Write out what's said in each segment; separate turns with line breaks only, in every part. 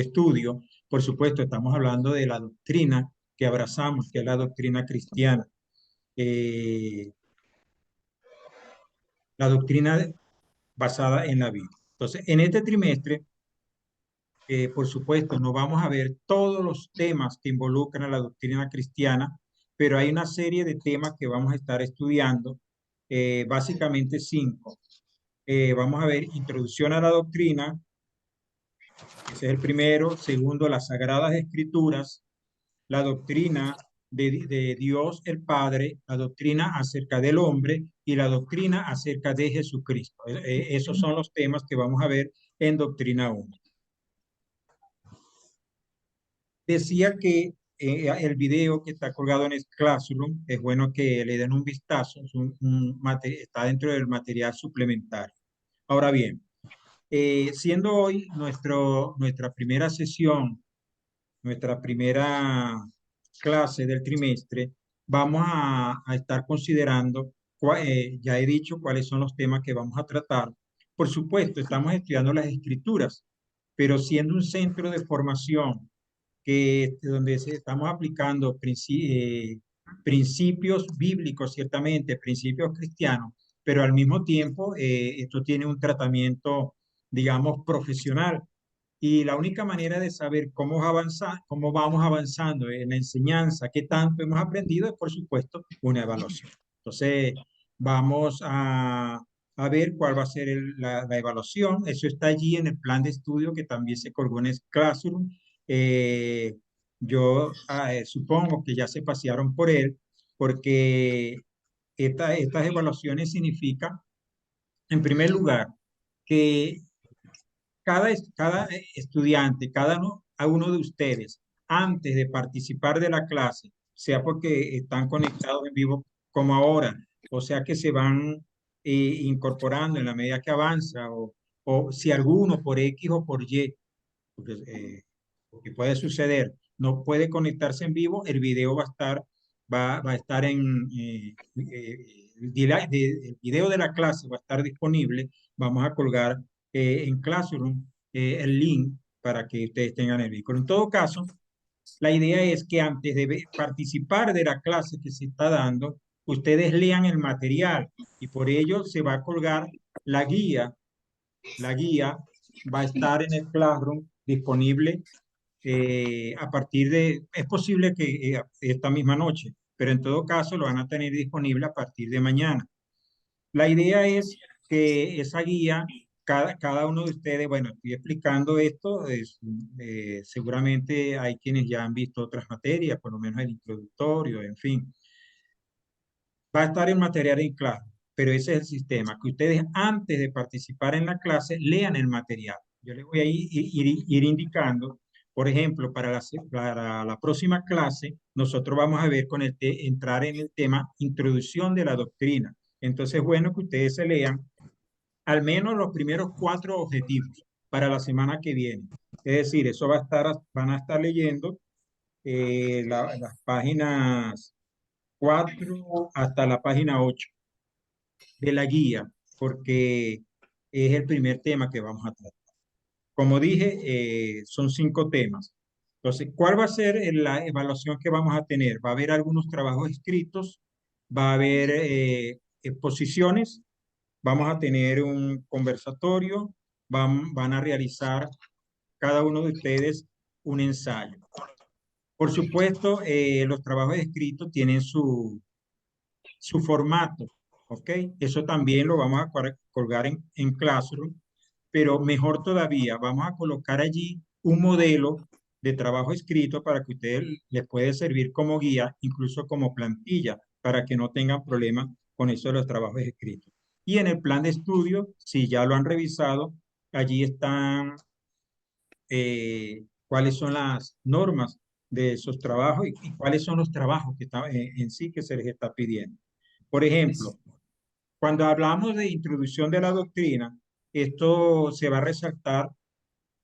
estudio. Por supuesto, estamos hablando de la doctrina que abrazamos, que es la doctrina cristiana. Eh, la doctrina basada en la Biblia. Entonces, en este trimestre, por supuesto, no vamos a ver todos los temas que involucran a la doctrina cristiana, pero hay una serie de temas que vamos a estar estudiando, básicamente cinco. Vamos a ver introducción a la doctrina, ese es el primero. Segundo, las Sagradas Escrituras, la doctrina de Dios el Padre, la doctrina acerca del hombre y la doctrina acerca de Jesucristo. Esos son los temas que vamos a ver en Doctrina 1. Decía que el video que está colgado en el Classroom, es bueno que le den un vistazo, está dentro del material suplementario. Ahora bien, siendo hoy nuestra primera sesión, nuestra primera clase del trimestre, vamos a estar considerando, ya he dicho cuáles son los temas que vamos a tratar. Por supuesto, estamos estudiando las escrituras, pero siendo un centro de formación donde estamos aplicando principios bíblicos, ciertamente, principios cristianos, pero al mismo tiempo esto tiene un tratamiento, digamos, profesional. Y la única manera de saber cómo vamos avanzando en la enseñanza, qué tanto hemos aprendido, es por supuesto una evaluación. Entonces, vamos a ver cuál va a ser la evaluación. Eso está allí en el plan de estudio que también se colgó en el Classroom. Eh, yo supongo que ya se pasearon por él, porque estas evaluaciones significan, en primer lugar, que cada estudiante, a uno de ustedes, antes de participar de la clase, sea porque están conectados en vivo como ahora, o sea que se van incorporando en la medida que avanza, o si alguno por X o por Y, porque puede suceder, no puede conectarse en vivo, el video va a estar el video de la clase va a estar disponible. Vamos a colgar en Classroom el link para que ustedes tengan el vínculo. En todo caso, la idea es que antes de participar de la clase que se está dando, ustedes lean el material y por ello se va a colgar la guía. La guía va a estar en el Classroom disponible es posible que esta misma noche, pero en todo caso lo van a tener disponible a partir de mañana. La idea es que esa guía, cada uno de ustedes, bueno, estoy explicando esto, seguramente hay quienes ya han visto otras materias, por lo menos el introductorio, en fin. Va a estar el material en clase, pero ese es el sistema, que ustedes antes de participar en la clase lean el material. Yo les voy a ir indicando, por ejemplo, para la próxima clase, nosotros vamos a ver entrar en el tema introducción de la doctrina. Entonces, es bueno que ustedes se lean al menos los primeros 4 objetivos para la semana que viene. Es decir, van a estar leyendo las páginas 4 hasta la página 8 de la guía, porque es el primer tema que vamos a tratar. Como dije, son 5 temas. Entonces, ¿cuál va a ser la evaluación que vamos a tener? Va a haber algunos trabajos escritos, va a haber exposiciones, vamos a tener un conversatorio, van a realizar cada uno de ustedes un ensayo. Por supuesto, los trabajos escritos tienen su formato, ¿ok? Eso también lo vamos a colgar en Classroom, pero mejor todavía, vamos a colocar allí un modelo de trabajo escrito para que ustedes les puede servir como guía, incluso como plantilla, para que no tengan problemas con eso de los trabajos escritos. Y en el plan de estudio, si ya lo han revisado, allí están cuáles son las normas de esos trabajos y cuáles son los trabajos que en sí que se les está pidiendo. Por ejemplo, cuando hablamos de introducción de la doctrina, esto se va a resaltar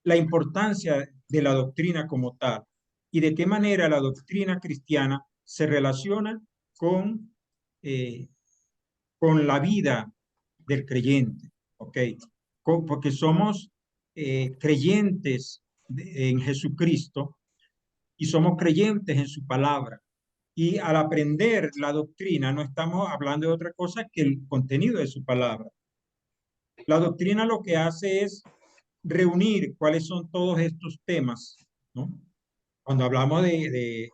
la importancia de la doctrina como tal y de qué manera la doctrina cristiana se relaciona con, eh, con la vida del creyente, ¿ok? Porque somos creyentes en Jesucristo y somos creyentes en su palabra. Y al aprender la doctrina no estamos hablando de otra cosa que el contenido de su palabra. La doctrina lo que hace es reunir cuáles son todos estos temas, ¿no? Cuando hablamos de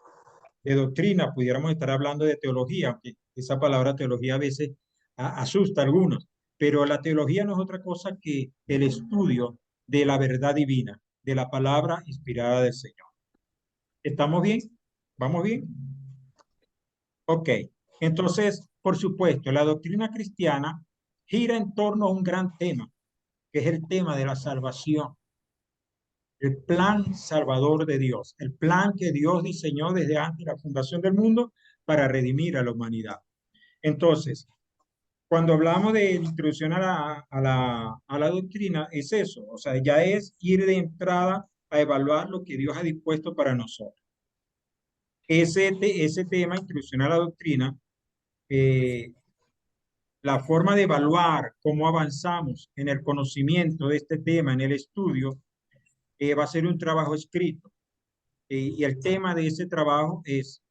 doctrina, pudiéramos estar hablando de teología, aunque esa palabra teología a veces asusta a algunos, pero la teología no es otra cosa que el estudio de la verdad divina, de la palabra inspirada del Señor. ¿Estamos bien? ¿Vamos bien? Ok. Entonces, por supuesto, la doctrina cristiana gira en torno a un gran tema, que es el tema de la salvación, el plan salvador de Dios, el plan que Dios diseñó desde antes de la fundación del mundo para redimir a la humanidad. Entonces, cuando hablamos de introducción a la doctrina, es eso, o sea, ya es ir de entrada a evaluar lo que Dios ha dispuesto para nosotros. Ese tema, introducción a la doctrina, eh, la forma de evaluar cómo avanzamos en el conocimiento de este tema, en el estudio, va a ser un trabajo escrito. Y el tema de ese trabajo es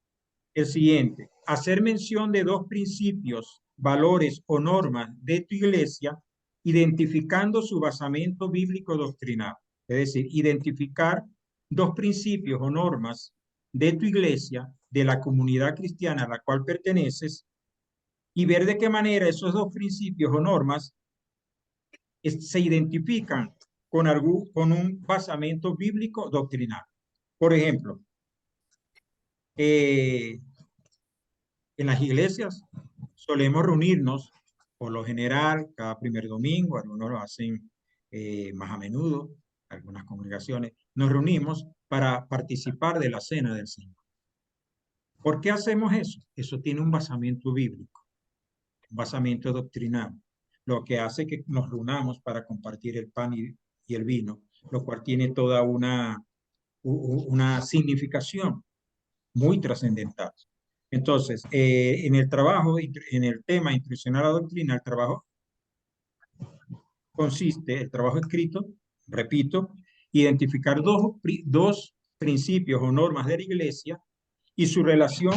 el siguiente: hacer mención de dos principios, valores o normas de tu iglesia, identificando su basamento bíblico doctrinal. Es decir, identificar dos principios o normas de tu iglesia, de la comunidad cristiana a la cual perteneces, y ver de qué manera esos dos principios o normas se identifican con un basamento bíblico doctrinal. Por ejemplo, en las iglesias solemos reunirnos, por lo general, cada primer domingo, algunos lo hacen más a menudo, algunas congregaciones, nos reunimos para participar de la cena del Señor. ¿Por qué hacemos eso? Eso tiene un basamento bíblico, un basamento doctrinal, lo que hace que nos reunamos para compartir el pan y el vino, lo cual tiene toda una significación muy trascendental. Entonces, en el trabajo, en el tema introducción a la doctrina, el trabajo consiste, el trabajo escrito, repito, identificar dos principios o normas de la iglesia y su relación,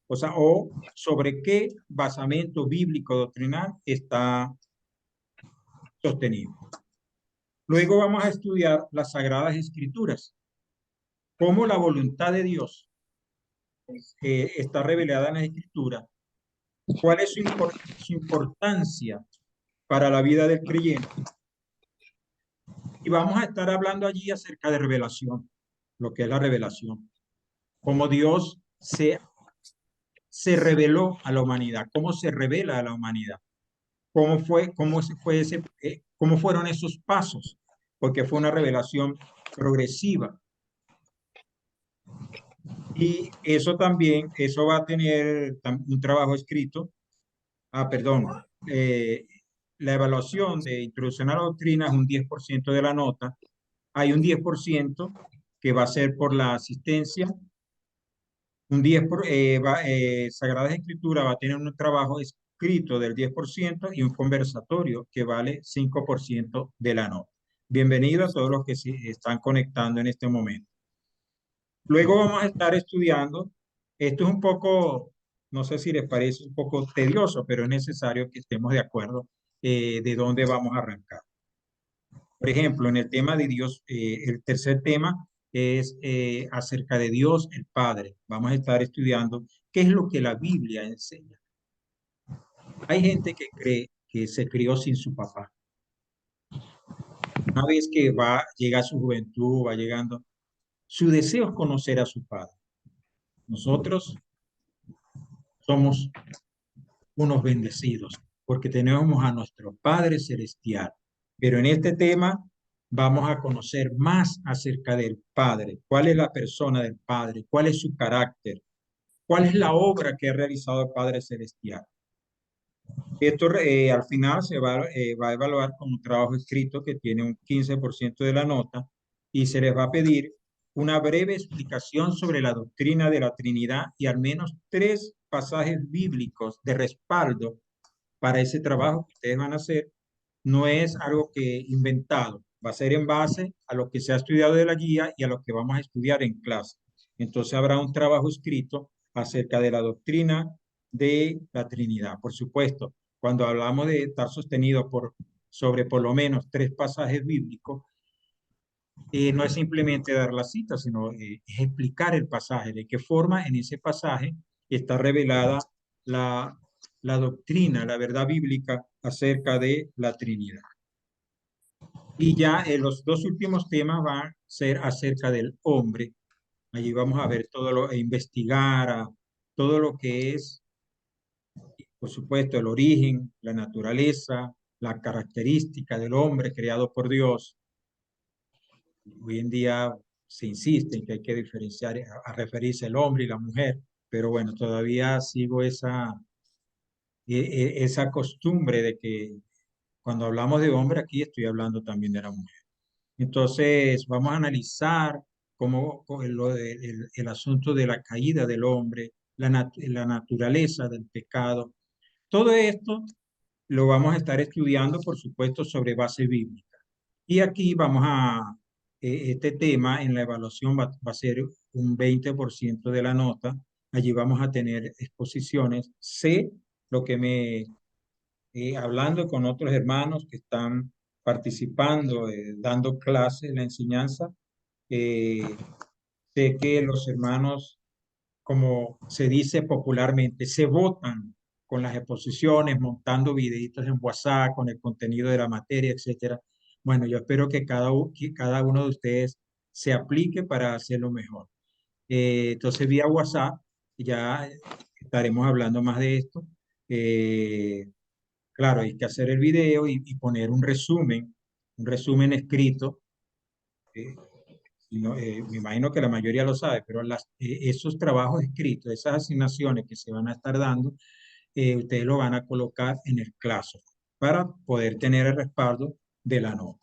o sea, o sobre qué basamento bíblico doctrinal está sostenido. Luego vamos a estudiar las Sagradas Escrituras, cómo la voluntad de Dios está revelada en la Escritura, cuál es su importancia para la vida del creyente. Y vamos a estar hablando allí acerca de revelación, lo que es la revelación, cómo Dios se reveló a la humanidad, cómo se revela a la humanidad, cómo fueron esos pasos, porque fue una revelación progresiva. Y eso también, eso va a tener un trabajo escrito. Perdón. La evaluación de introducción a la doctrina es un 10% de la nota. Hay un 10% que va a ser por la asistencia. Un 10 Sagradas Escrituras va a tener un trabajo escrito del 10% y un conversatorio que vale 5% de la nota. Bienvenido a todos los que se están conectando en este momento. Luego vamos a estar estudiando, esto es un poco, no sé si les parece un poco tedioso, pero es necesario que estemos de acuerdo de dónde vamos a arrancar. Por ejemplo, en el tema de Dios, el tercer tema es acerca de Dios el Padre. Vamos a estar estudiando qué es lo que la Biblia enseña. Hay gente que cree que se crió sin su papá. Una vez que llega a su juventud, va llegando, su deseo es conocer a su padre. Nosotros somos unos bendecidos porque tenemos a nuestro Padre Celestial. Pero en este tema vamos a conocer más acerca del Padre, cuál es la persona del Padre, cuál es su carácter, cuál es la obra que ha realizado el Padre Celestial. Esto al final se va a evaluar con un trabajo escrito que tiene un 15% de la nota y se les va a pedir una breve explicación sobre la doctrina de la Trinidad y al menos 3 pasajes bíblicos de respaldo para ese trabajo que ustedes van a hacer. No es algo que inventado, Va a ser en base a lo que se ha estudiado de la guía y a lo que vamos a estudiar en clase. Entonces habrá un trabajo escrito acerca de la doctrina de la Trinidad. Por supuesto, cuando hablamos de estar sostenido sobre por lo menos 3 pasajes bíblicos, no es simplemente dar la cita, sino es explicar el pasaje, de qué forma en ese pasaje está revelada la, la doctrina, la verdad bíblica acerca de la Trinidad. Y ya los 2 últimos temas van a ser acerca del hombre. Allí vamos a ver e investigar todo lo que es, por supuesto, el origen, la naturaleza, la característica del hombre creado por Dios. Hoy en día se insiste en que hay que diferenciar a referirse al hombre y la mujer, pero bueno, todavía sigo esa costumbre de que cuando hablamos de hombre aquí estoy hablando también de la mujer. Entonces, vamos a analizar el asunto de la caída del hombre, la naturaleza del pecado. Todo esto lo vamos a estar estudiando, por supuesto, sobre base bíblica. Y aquí este tema en la evaluación va a ser un 20% de la nota. Allí vamos a tener exposiciones. Sé lo que hablando con otros hermanos que están participando, dando clases, la enseñanza, eh, sé que los hermanos, como se dice popularmente, se votan con las exposiciones, montando videitos en WhatsApp con el contenido de la materia, etcétera. Bueno, yo espero que que cada uno de ustedes se aplique para hacerlo mejor. Entonces, vía WhatsApp, ya estaremos hablando más de esto. Claro, hay que hacer el video y poner un resumen escrito. eh, Me imagino que la mayoría lo sabe, pero esos trabajos escritos, esas asignaciones que se van a estar dando, ustedes lo van a colocar en el Classroom para poder tener el respaldo de la nota.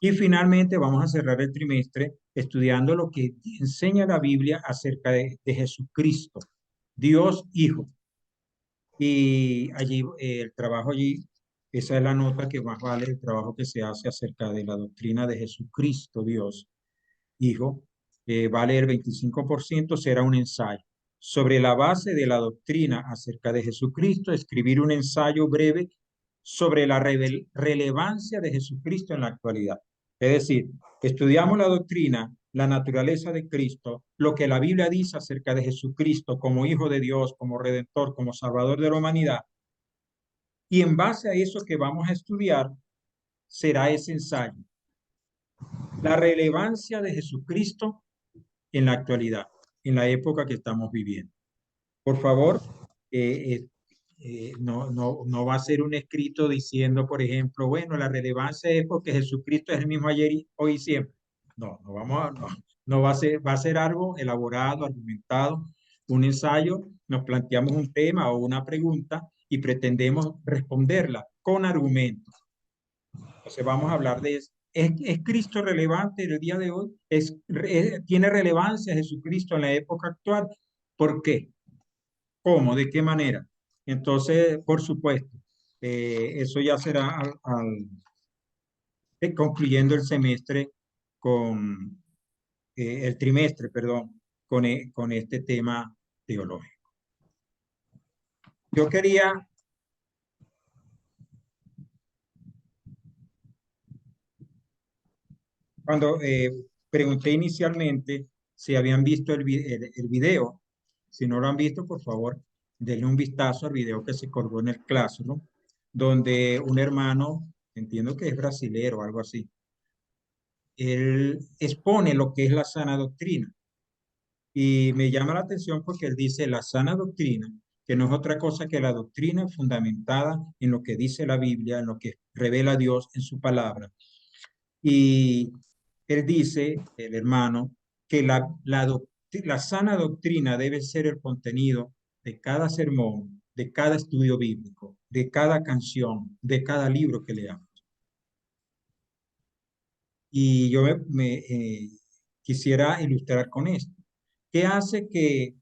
Y finalmente vamos a cerrar el trimestre estudiando lo que enseña la Biblia acerca de Jesucristo, Dios Hijo. Y allí, el trabajo allí, esa es la nota que más vale, el trabajo que se hace acerca de la doctrina de Jesucristo, Dios Hijo, vale el 25%, será un ensayo. Sobre la base de la doctrina acerca de Jesucristo, escribir un ensayo breve sobre la relevancia de Jesucristo en la actualidad. Es decir, estudiamos la doctrina, la naturaleza de Cristo, lo que la Biblia dice acerca de Jesucristo como Hijo de Dios, como Redentor, como Salvador de la humanidad, y en base a eso que vamos a estudiar será ese ensayo. La relevancia de Jesucristo en la actualidad, en la época que estamos viviendo. Por favor, no va a ser un escrito diciendo, por ejemplo, bueno, la relevancia es porque Jesucristo es el mismo ayer, hoy y siempre. No va a ser algo elaborado, argumentado, un ensayo, nos planteamos un tema o una pregunta y pretendemos responderla con argumentos. Entonces vamos a hablar de eso. ¿Es Cristo relevante en el día de hoy? ¿Tiene relevancia Jesucristo en la época actual? ¿Por qué? ¿Cómo? ¿De qué manera? Entonces, por supuesto, eso ya será concluyendo el semestre con el trimestre, perdón, con este tema teológico. Yo quería, cuando pregunté inicialmente si habían visto el video, si no lo han visto, por favor, denle un vistazo al video que se colgó en el Classroom, donde un hermano, entiendo que es brasilero o algo así, él expone lo que es la sana doctrina. Y me llama la atención porque él dice la sana doctrina, que no es otra cosa que la doctrina fundamentada en lo que dice la Biblia, en lo que revela Dios en su palabra. Y él dice, el hermano, que la sana doctrina debe ser el contenido de cada sermón, de cada estudio bíblico, de cada canción, de cada libro que leamos. Y yo quisiera ilustrar con esto. ¿Qué hace que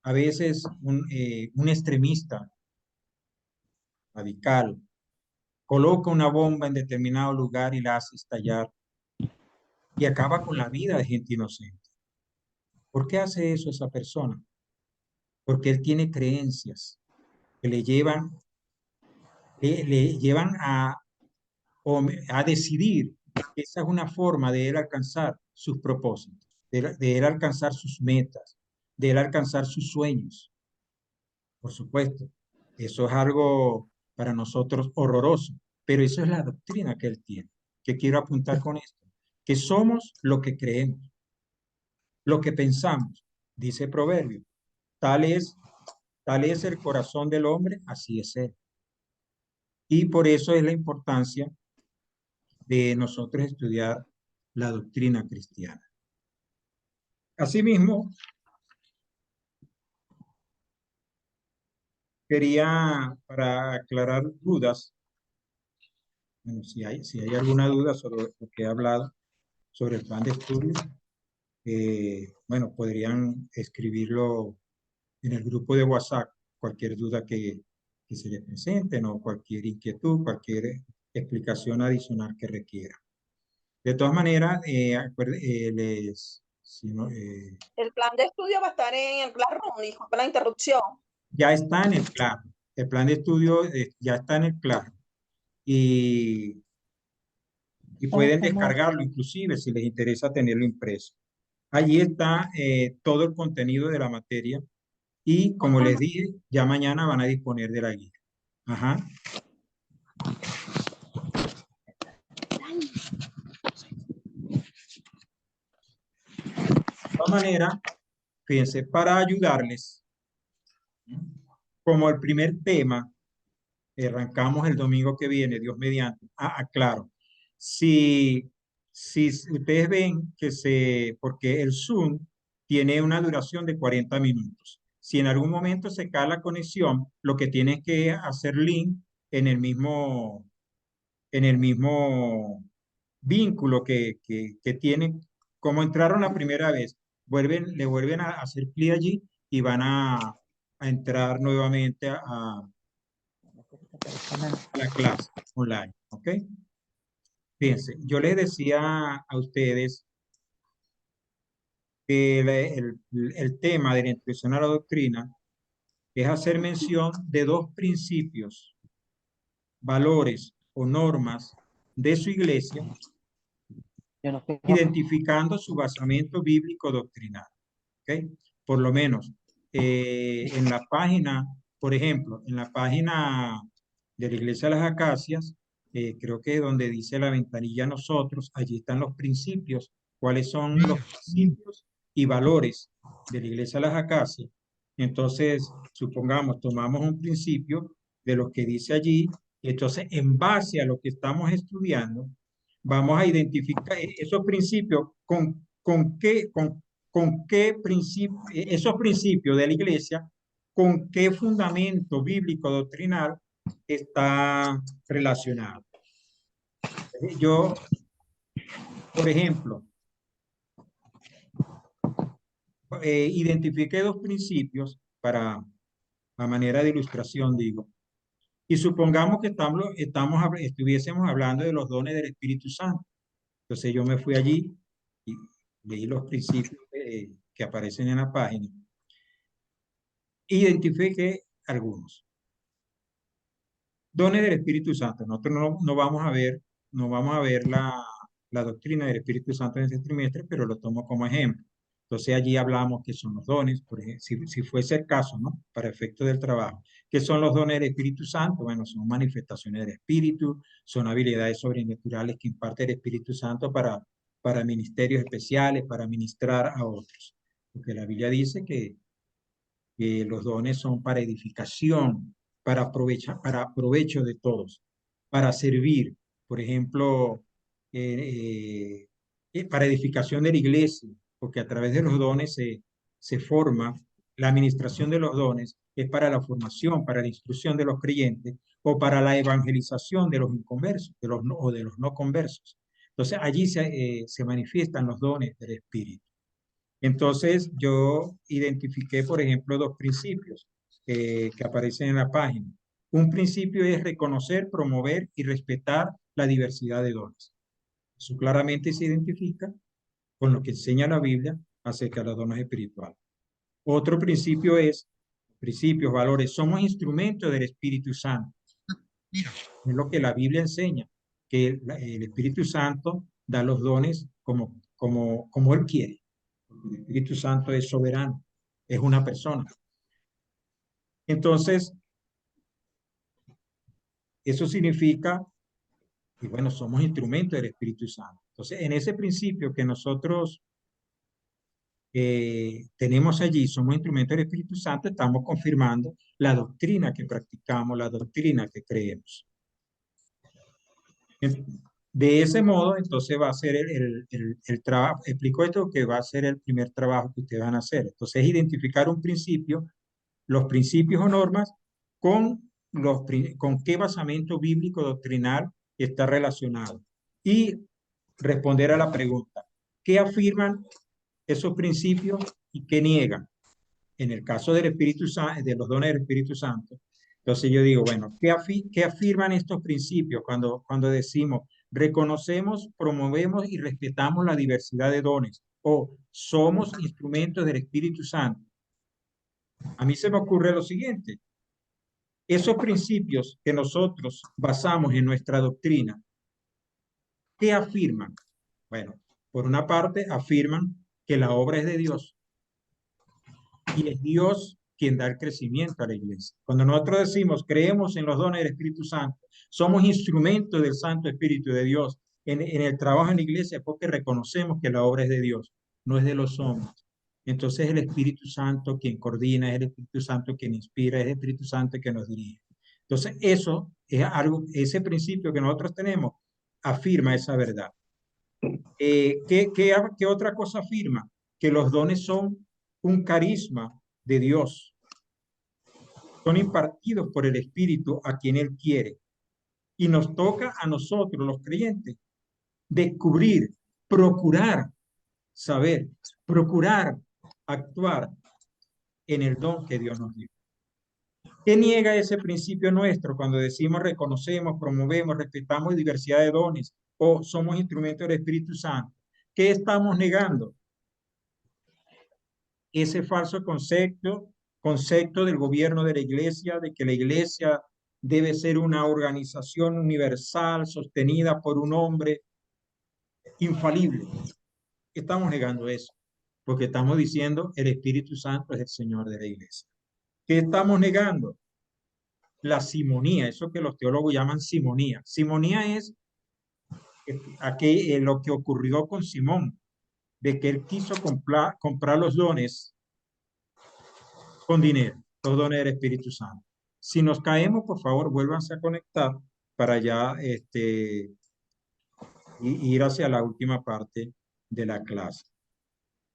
a veces un extremista radical coloca una bomba en determinado lugar y la hace estallar y acaba con la vida de gente inocente. ¿Por qué hace eso esa persona? Porque él tiene creencias que le llevan a decidir que esa es una forma de él alcanzar sus propósitos, de él alcanzar sus metas, de él alcanzar sus sueños. Por supuesto, eso es algo para nosotros horroroso, pero eso es la doctrina que él tiene. ¿Qué quiero apuntar con esto? Que somos lo que creemos, lo que pensamos, dice Proverbio. Tal es, tal es el corazón del hombre, así es él. Y por eso es la importancia de nosotros estudiar la doctrina cristiana. Asimismo, quería, para aclarar dudas, bueno, si hay alguna duda sobre lo que he hablado, sobre el plan de estudio, bueno, podrían escribirlo en el grupo de WhatsApp, cualquier duda que se les presente, ¿no? Cualquier inquietud, cualquier explicación adicional que requiera. De todas maneras, si no,
El plan de estudio va a estar en el Classroom, disculpe la interrupción.
ya está en el claro. El plan de estudio ya está en el claro. Y, y pueden descargarlo inclusive si les interesa tenerlo impreso. Allí está todo el contenido de la materia y como les dije, ya mañana van a disponer de la guía. Ajá. De todas maneras, fíjense, para ayudarles, como el primer tema, arrancamos el domingo que viene, Dios mediante. Claro. Si ustedes ven porque el Zoom tiene una duración de 40 minutos. Si en algún momento se cae la conexión, lo que tienes que hacer link en el mismo vínculo que tienen, como entraron la primera vez, le vuelven a hacer clic allí y van a entrar nuevamente a la clase online, ¿ok? Fíjense, yo les decía a ustedes que el tema de la introducción a la doctrina es hacer mención de dos principios, valores o normas de su iglesia, identificando su basamento bíblico doctrinal, ¿ok? Por lo menos en la página, por ejemplo, en la página de la Iglesia de las Acacias, creo que donde dice la ventanilla nosotros, allí están los principios, cuáles son los principios y valores de la Iglesia de las Acacias. Entonces, supongamos, tomamos un principio de lo que dice allí, y entonces en base a lo que estamos estudiando, vamos a identificar esos principios con qué esos principios de la iglesia, con qué fundamento bíblico doctrinal está relacionado. Yo, por ejemplo, identifiqué dos principios para la manera de ilustración, digo, y supongamos que estuviésemos hablando de los dones del Espíritu Santo. Entonces yo me fui allí y leí los principios que aparecen en la página. Identifiqué algunos. Dones del Espíritu Santo. Nosotros no vamos a ver la doctrina del Espíritu Santo en este trimestre, pero lo tomo como ejemplo. Entonces allí hablamos que son los dones, por ejemplo, si fuese el caso, ¿no? Para efectos del trabajo. ¿Qué son los dones del Espíritu Santo? Bueno, son manifestaciones del Espíritu, son habilidades sobrenaturales que imparte el Espíritu Santo para ministerios especiales, para ministrar a otros. Porque la Biblia dice que los dones son para edificación, para provecho de todos, para servir, por ejemplo, para edificación de la iglesia, porque a través de los dones se forma, la administración de los dones es para la formación, para la instrucción de los creyentes o para la evangelización de los inconversos o de los no conversos. Entonces allí se manifiestan los dones del Espíritu. Entonces, yo identifiqué, por ejemplo, dos principios que aparecen en la página. Un principio es reconocer, promover y respetar la diversidad de dones. Eso claramente se identifica con lo que enseña la Biblia acerca de los dones espirituales. Otro principio es, principios, valores, somos instrumentos del Espíritu Santo. Es lo que la Biblia enseña, que el Espíritu Santo da los dones como Él quiere. El Espíritu Santo es soberano, es una persona. Entonces, eso significa, y bueno, somos instrumentos del Espíritu Santo. Entonces, en ese principio que nosotros tenemos allí, somos instrumentos del Espíritu Santo, estamos confirmando la doctrina que practicamos, la doctrina que creemos. De ese modo, entonces va a ser el trabajo, explico esto, que va a ser el primer trabajo que ustedes van a hacer. Entonces, es identificar un principio, los principios o normas, con qué basamento bíblico doctrinal está relacionado. Y responder a la pregunta, ¿qué afirman esos principios y qué niegan? En el caso del Espíritu Santo, de los dones del Espíritu Santo, entonces yo digo, bueno, ¿qué afirman estos principios cuando decimos reconocemos, promovemos y respetamos la diversidad de dones o somos instrumentos del Espíritu Santo? A mí se me ocurre lo siguiente, esos principios que nosotros basamos en nuestra doctrina, ¿qué afirman? Bueno, por una parte afirman que la obra es de Dios y es Dios quien da el crecimiento a la iglesia. Cuando nosotros decimos creemos en los dones del Espíritu Santo, somos instrumentos del Santo Espíritu de Dios en el trabajo en la iglesia porque reconocemos que la obra es de Dios, no es de los hombres. Entonces es el Espíritu Santo quien coordina, es el Espíritu Santo quien inspira, es el Espíritu Santo quien nos dirige. Entonces eso es algo, ese principio que nosotros tenemos afirma esa verdad. ¿Qué otra cosa afirma? Que los dones son un carisma de Dios. Son impartidos por el Espíritu a quien Él quiere. Y nos toca a nosotros, los creyentes, descubrir, procurar saber, procurar actuar en el don que Dios nos dio. ¿Qué niega ese principio nuestro cuando decimos reconocemos, promovemos, respetamos diversidad de dones o somos instrumentos del Espíritu Santo? ¿Qué estamos negando? Ese falso concepto del gobierno de la iglesia, de que la iglesia debe ser una organización universal sostenida por un hombre infalible. Estamos negando eso, porque estamos diciendo el Espíritu Santo es el Señor de la iglesia. ¿Qué estamos negando? La simonía, eso que los teólogos llaman simonía. Simonía es lo que ocurrió con Simón, de que él quiso comprar los dones con dinero, los dones del Espíritu Santo. Si nos caemos, por favor, vuélvanse a conectar para ya ir hacia la última parte de la clase,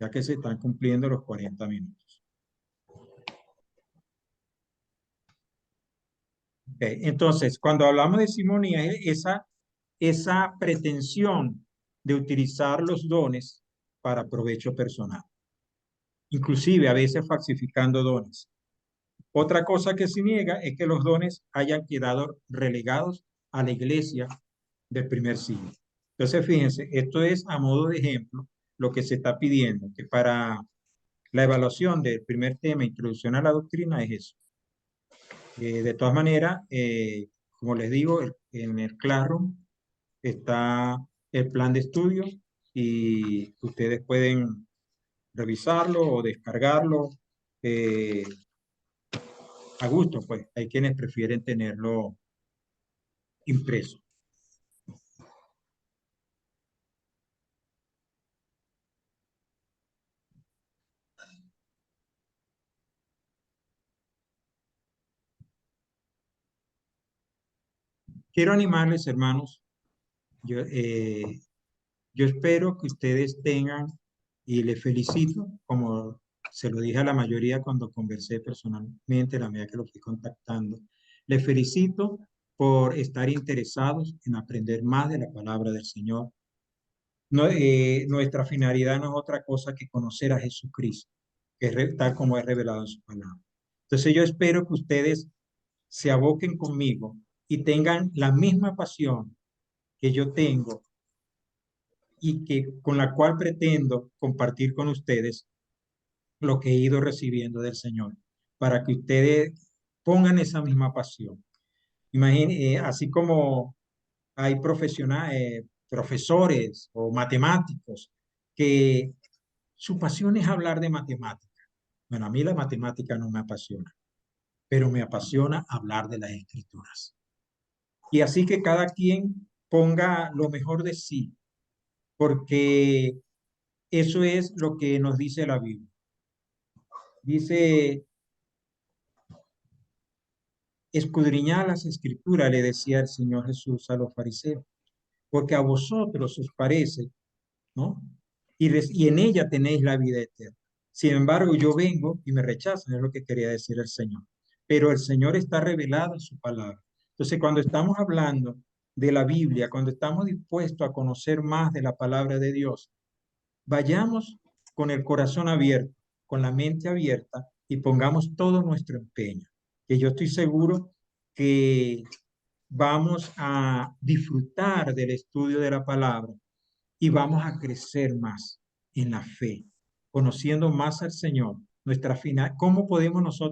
ya que se están cumpliendo los 40 minutos. Okay. Entonces, cuando hablamos de simonía, es esa pretensión de utilizar los dones para provecho personal, inclusive a veces falsificando dones. Otra cosa que se niega es que los dones hayan quedado relegados a la iglesia del primer siglo. Entonces, fíjense, esto es a modo de ejemplo lo que se está pidiendo, que para la evaluación del primer tema, introducción a la doctrina, es eso. De todas maneras, como les digo, en el Classroom está el plan de estudio y ustedes pueden revisarlo o descargarlo a gusto, pues hay quienes prefieren tenerlo impreso. Quiero animarles, hermanos, yo, yo espero que ustedes tengan, y les felicito, como se lo dije a la mayoría cuando conversé personalmente, la medida que lo fui contactando, les felicito por estar interesados en aprender más de la palabra del Señor. No, nuestra finalidad no es otra cosa que conocer a Jesucristo, que es tal como es revelado en su palabra. Entonces yo espero que ustedes se aboquen conmigo y tengan la misma pasión que yo tengo y que con la cual pretendo compartir con ustedes lo que he ido recibiendo del Señor, para que ustedes pongan esa misma pasión. Imagine, así como hay profesores o matemáticos que su pasión es hablar de matemáticas. Bueno, a mí la matemática no me apasiona, pero me apasiona hablar de las escrituras. Y así que cada quien ponga lo mejor de sí, porque eso es lo que nos dice la Biblia. Dice, escudriñad las escrituras, le decía el Señor Jesús a los fariseos, porque a vosotros os parece, ¿no? Y en ella tenéis la vida eterna. Sin embargo, yo vengo y me rechazan, es lo que quería decir el Señor. Pero el Señor está revelado en su palabra. Entonces, cuando estamos hablando de la Biblia, cuando estamos dispuestos a conocer más de la palabra de Dios, vayamos con el corazón abierto, con la mente abierta y pongamos todo nuestro empeño. Que yo estoy seguro que vamos a disfrutar del estudio de la palabra y vamos a crecer más en la fe, conociendo más al Señor. Nuestra final, ¿cómo podemos nosotros